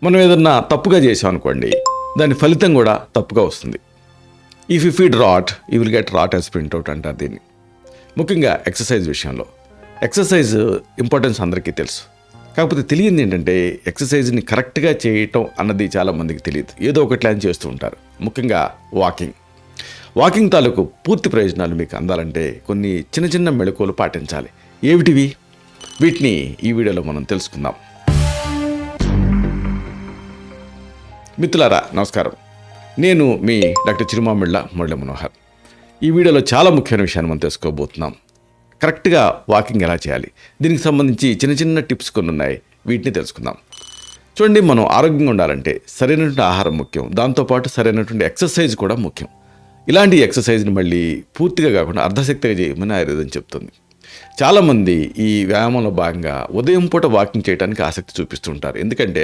మనం ఏదన్నా తప్పుగా చేసాం అనుకోండి, దాని ఫలితం కూడా తప్పుగా వస్తుంది. If you feed rot you will get rot as printout అంటారు దీన్ని. ముఖ్యంగా ఎక్సర్సైజ్ విషయంలో ఎక్సర్సైజ్ ఇంపార్టెన్స్ అందరికీ తెలుసు. కాకపోతే తెలియంది ఏంటంటే ఎక్సర్సైజ్ని కరెక్ట్గా చేయటం అన్నది చాలామందికి తెలియదు. ఏదో ఒక ప్లాన్ చేస్తూ ఉంటారు. ముఖ్యంగా వాకింగ్ తాలూకు పూర్తి ప్రయోజనాలు మీకు అందాలంటే కొన్ని చిన్న చిన్న మెళకువలు పాటించాలి. ఏమిటివి? వీటిని ఈ వీడియోలో మనం తెలుసుకుందాం. మిత్రులారా నమస్కారం, నేను మీ డాక్టర్ చిరుమామిళ్ళ మురళీ మనోహర్. ఈ వీడియోలో చాలా ముఖ్యమైన విషయాన్ని మనం తెలుసుకోబోతున్నాం. కరెక్ట్గా వాకింగ్ ఎలా చేయాలి, దీనికి సంబంధించి చిన్న చిన్న టిప్స్ కొన్ని ఉన్నాయి, వీటిని తెలుసుకుందాం. చూడండి, మనం ఆరోగ్యంగా ఉండాలంటే సరైనటువంటి ఆహారం ముఖ్యం, దాంతోపాటు సరైనటువంటి ఎక్సర్సైజ్ కూడా ముఖ్యం. ఇలాంటి ఎక్సర్సైజ్ని మళ్ళీ పూర్తిగా కాకుండా అర్ధశక్తిగా చేయమని ఆయుర్వేదం చెప్తుంది. చాలామంది ఈ వ్యాయామంలో భాగంగా ఉదయం పూట వాకింగ్ చేయడానికి ఆసక్తి చూపిస్తుంటారు. ఎందుకంటే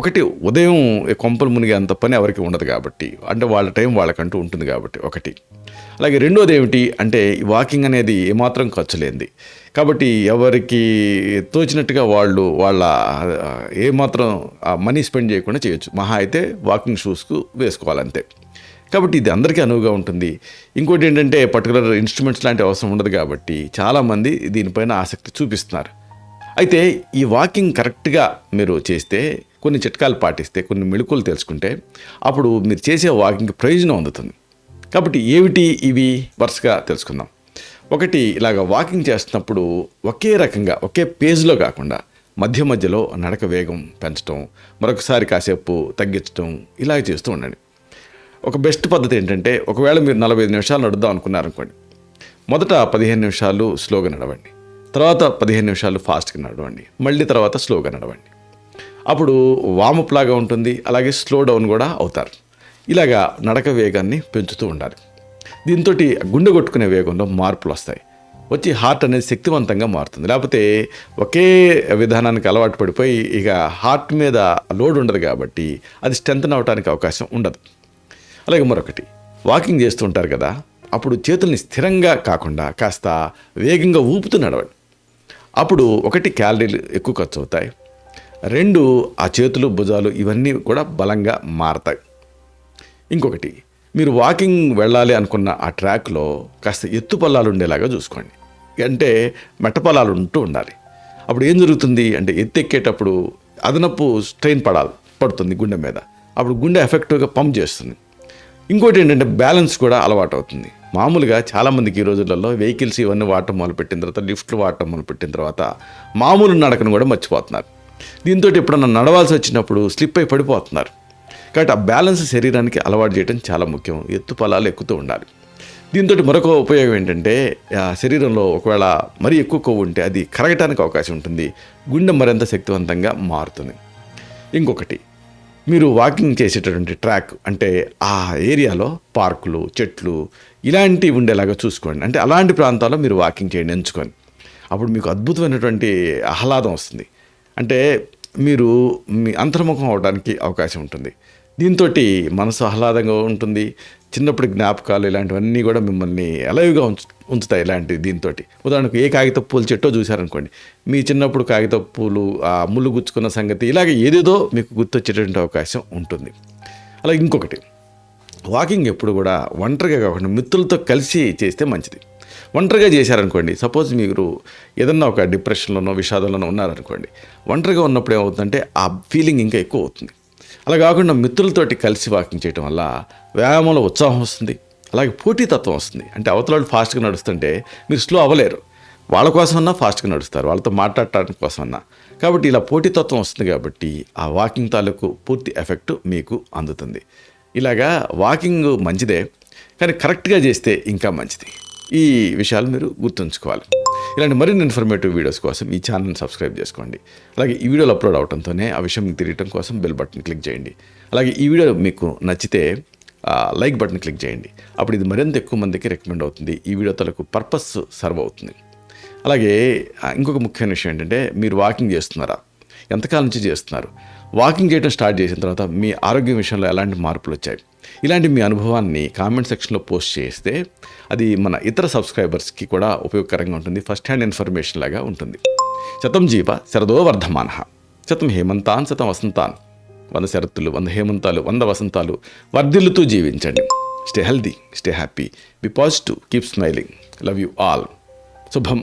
ఒకటి, ఉదయం కొంపలు మునిగే అంత పని ఎవరికి ఉండదు కాబట్టి, అంటే వాళ్ళ టైం వాళ్ళకంటూ ఉంటుంది కాబట్టి ఒకటి. అలాగే రెండోది ఏమిటి అంటే వాకింగ్ అనేది ఏమాత్రం ఖర్చు లేనిది కాబట్టి ఎవరికి తోచినట్టుగా వాళ్ళ ఏమాత్రం మనీ స్పెండ్ చేయకుండా చేయొచ్చు. మహా అయితే వాకింగ్ షూస్కు వేసుకోవాలంతే. కాబట్టి ఇది అందరికీ అనువుగా ఉంటుంది. ఇంకోటి ఏంటంటే పర్టికులర్ ఇన్స్ట్రుమెంట్స్ లాంటి అవసరం ఉండదు కాబట్టి చాలామంది దీనిపైన ఆసక్తి చూపిస్తున్నారు. అయితే ఈ వాకింగ్ కరెక్ట్గా మీరు చేస్తే, కొన్ని చిట్కాలు పాటిస్తే, కొన్ని మెళకువలు తెలుసుకుంటే అప్పుడు మీరు చేసే వాకింగ్కి ప్రయోజనం అందుతుంది. కాబట్టి ఏమిటి ఇవి వరుసగా తెలుసుకుందాం. ఒకటి, ఇలాగ వాకింగ్ చేస్తున్నప్పుడు ఒకే రకంగా ఒకే పేజ్లో కాకుండా మధ్య మధ్యలో నడక వేగం పెంచడం, మరొకసారి కాసేపు తగ్గించడం, ఇలా చేస్తూ ఉండండి. ఒక బెస్ట్ పద్ధతి ఏంటంటే, ఒకవేళ మీరు 45 నిమిషాలు నడుద్దాం అనుకున్నారనుకోండి, మొదట 15 నిమిషాలు స్లోగా నడవండి, తర్వాత 15 నిమిషాలు ఫాస్ట్గా నడవండి, మళ్ళీ తర్వాత స్లోగా నడవండి. అప్పుడు వామప్ లాగా ఉంటుంది, అలాగే స్లో డౌన్ కూడా అవుతారు. ఇలాగా నడక వేగాన్ని పెంచుతూ ఉండాలి. దీంతో గుండె కొట్టుకునే వేగంలో మార్పులు వస్తాయి, వచ్చి హార్ట్ అనేది శక్తివంతంగా మారుతుంది. లేకపోతే ఒకే విధానానికి అలవాటు పడిపోయి ఇక హార్ట్ మీద లోడ్ ఉండదు కాబట్టి అది స్ట్రెంథన్ అవడానికి అవకాశం ఉండదు. అలాగే మరొకటి, వాకింగ్ చేస్తూ ఉంటారు కదా, అప్పుడు చేతుల్ని స్థిరంగా కాకుండా కాస్త వేగంగా ఊపుతూ నడవండి. అప్పుడు ఒకటి, క్యాలరీలు ఎక్కువ ఖర్చు అవుతాయి, రెండు, ఆ చేతులు భుజాలు ఇవన్నీ కూడా బలంగా మారతాయి. ఇంకొకటి, మీరు వాకింగ్ వెళ్ళాలి అనుకున్న ఆ ట్రాక్లో కాస్త ఎత్తు పల్లాలు ఉండేలాగా చూసుకోండి. అంటే మెట్ట పొలాలు ఉంటూ ఉండాలి. అప్పుడు ఏం జరుగుతుంది అంటే ఎత్తెక్కేటప్పుడు అదనపు స్ట్రెయిన్ పడుతుంది గుండె మీద. అప్పుడు గుండె ఎఫెక్టివ్గా పంప్ చేస్తుంది. ఇంకోటి ఏంటంటే బ్యాలెన్స్ కూడా అలవాటు అవుతుంది. మామూలుగా చాలామందికి ఈ రోజులలో వెహికల్స్ ఇవన్నీ వాడటం మొదలుపెట్టిన తర్వాత, లిఫ్ట్లు వాడటం మొదలుపెట్టిన తర్వాత మామూలు నడకను కూడా మర్చిపోతున్నారు. దీంతో ఎప్పుడన్నా నడవాల్సి వచ్చినప్పుడు స్లిప్ అయి పడిపోతున్నారు. కాబట్టి ఆ బ్యాలెన్స్ శరీరానికి అలవాటు చేయడం చాలా ముఖ్యం. ఎత్తు పొలాలు ఎక్కుతూ ఉండాలి. దీంతో మరొక ఉపయోగం ఏంటంటే, శరీరంలో ఒకవేళ మరీ ఎక్కువ కొవ్వు ఉంటే అది కరగటానికి అవకాశం ఉంటుంది, గుండె మరింత శక్తివంతంగా మారుతుంది. ఇంకొకటి, మీరు వాకింగ్ చేసేటటువంటి ట్రాక్ అంటే ఆ ఏరియాలో పార్కులు, చెట్లు ఇలాంటివి ఉండేలాగా చూసుకోండి. అంటే అలాంటి ప్రాంతాల్లో మీరు వాకింగ్ చేయండి, ఎంచుకొని. అప్పుడు మీకు అద్భుతమైనటువంటి ఆహ్లాదం వస్తుంది. అంటే మీరు మీ అంతర్ముఖం అవడానికి అవకాశం ఉంటుంది. దీంతో మనసు ఆహ్లాదంగా ఉంటుంది. చిన్నప్పుడు జ్ఞాపకాలు ఇలాంటివన్నీ కూడా మిమ్మల్ని అలైవ్గా ఉంచుతాయి. ఇలాంటి దీంతో ఉదాహరణకు ఏ కాగిత పూల చెట్టో చూశారనుకోండి, మీ చిన్నప్పుడు కాగిత పూలు ముళ్ళు గుచ్చుకున్న సంగతి ఇలాగ ఏదేదో మీకు గుర్తొచ్చేటువంటి అవకాశం ఉంటుంది. అలాగే ఇంకొకటి, వాకింగ్ ఎప్పుడు కూడా ఒంటరిగా కాకుండా మిత్రులతో కలిసి చేస్తే మంచిది. ఒంటరిగా చేశారనుకోండి, సపోజ్ మీరు ఏదన్నా ఒక డిప్రెషన్లోనో విషాదంలోనో ఉన్నారనుకోండి, ఒంటరిగా ఉన్నప్పుడు ఏమవుతుందంటే ఆ ఫీలింగ్ ఇంకా ఎక్కువ అవుతుంది. అలా కాకుండా మిత్రులతోటి కలిసి వాకింగ్ చేయడం వల్ల వ్యాయామంలో ఉత్సాహం వస్తుంది, అలాగే పోటీతత్వం వస్తుంది. అంటే అవతల ఫాస్ట్గా నడుస్తుంటే మీరు స్లో అవ్వలేరు, వాళ్ళ కోసమన్నా ఫాస్ట్గా నడుస్తారు, వాళ్ళతో మాట్లాడటానికి కోసమన్నా. కాబట్టి ఇలా పోటీతత్వం వస్తుంది కాబట్టి ఆ వాకింగ్ తాలూకు పూర్తి ఎఫెక్ట్ మీకు అందుతుంది. ఇలాగా వాకింగ్ మంచిదే, కానీ కరెక్ట్గా చేస్తే ఇంకా మంచిది. ఈ విషయాలు మీరు గుర్తుంచుకోవాలి. ఇలాంటి మరిన్ని ఇన్ఫర్మేటివ్ వీడియోస్ కోసం ఈ ఛానల్ని సబ్స్క్రైబ్ చేసుకోండి. అలాగే ఈ వీడియోలు అప్లోడ్ అవడంతోనే ఆ విషయం మీకు తెలియటం కోసం బెల్ బటన్ క్లిక్ చేయండి. అలాగే ఈ వీడియో మీకు నచ్చితే లైక్ బటన్ క్లిక్ చేయండి. అప్పుడు ఇది మరింత ఎక్కువ మందికి రికమెండ్ అవుతుంది. ఈ వీడియో తలకు పర్పస్ సర్వ్ అవుతుంది. అలాగే ఇంకొక ముఖ్యమైన విషయం ఏంటంటే, మీరు వాకింగ్ చేస్తున్నారా, ఎంతకాలం నుంచి చేస్తున్నారు, వాకింగ్ చేయడం స్టార్ట్ చేసిన తర్వాత మీ ఆరోగ్యం విషయంలో ఎలాంటి మార్పులు వచ్చాయి, ఇలాంటి మీ అనుభవాన్ని కామెంట్ సెక్షన్లో పోస్ట్ చేస్తే అది మన ఇతర సబ్స్క్రైబర్స్కి కూడా ఉపయోగకరంగా ఉంటుంది, ఫస్ట్ హ్యాండ్ ఇన్ఫర్మేషన్ లాగా ఉంటుంది. శతం జీవ శరదో వర్ధమానః, శతం హేమంతాన్ శతం వసంతాన్, 100 శరత్తులు, 100 హేమంతాలు, 100 వసంతాలు వర్ధిల్లుతూ జీవించండి. Stay healthy, stay happy, be positive, keep smiling. Love you all. శుభం.